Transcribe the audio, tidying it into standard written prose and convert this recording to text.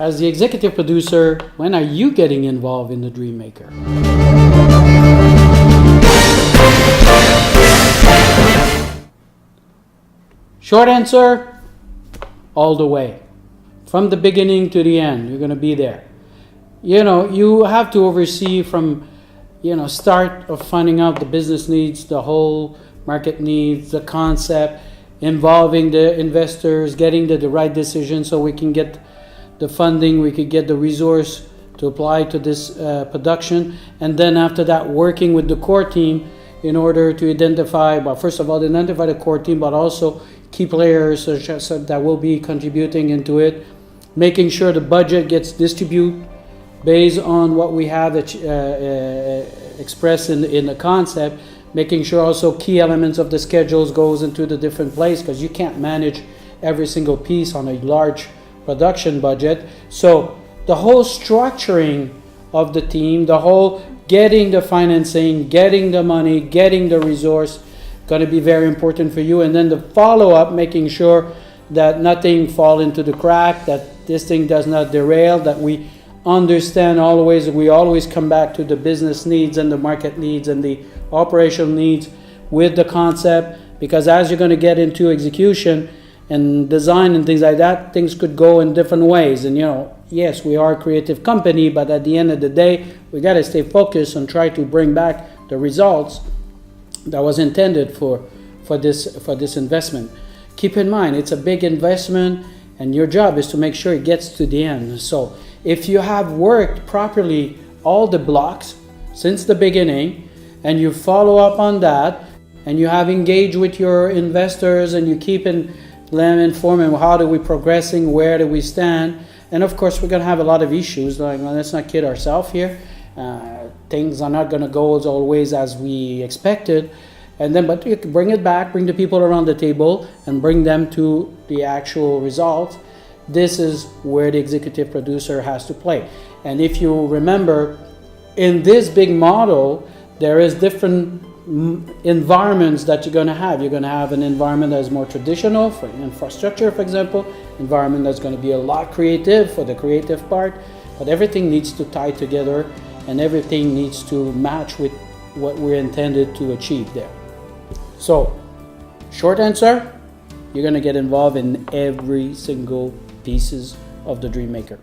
as the executive producer, when are you getting involved in the Dreammaker? Short answer, all the way. From the beginning to the end, you're going to be there. You have to oversee from, start of finding out the business needs, the whole market needs, the concept, involving the investors, getting the right decision so we can get the funding, we could get the resource to apply to this production. And then after that, working with the core team in order to identify, well, first of all, identify the core team, but also key players so that will be contributing into it, making sure the budget gets distributed based on what we have expressed in the concept, making sure also key elements of the schedules goes into the different place, because you can't manage every single piece on a large production budget. So the whole structuring of the team, the whole getting the financing, getting the money, getting the resource, going to be very important for you. And then the follow-up, making sure that nothing fall into the crack, that this thing does not derail, that we understand always, we always come back to the business needs and the market needs and the operational needs with the concept, because as you're going to get into execution and design and things like that, things could go in different ways. And yes, we are a creative company, but at the end of the day, we got to stay focused and try to bring back the results that was intended for this investment. Keep in mind, it's a big investment, and your job is to make sure it gets to the end. So if you have worked properly all the blocks since the beginning, and you follow up on that, and you have engaged with your investors, and you keep them informed on how are we progressing, where do we stand. And of course, we're going to have a lot of issues. Let's not kid ourselves here. Things are not going to go as always as we expected. But you can bring it back, bring the people around the table, and bring them to the actual results. This is where the executive producer has to play. And if you remember, in this big model, there is different environments that you're going to have. You're going to have an environment that is more traditional for infrastructure, for example, environment that's going to be a lot creative for the creative part, but everything needs to tie together and everything needs to match with what we're intended to achieve there. So, short answer, you're going to get involved in every single pieces of the Dreammaker.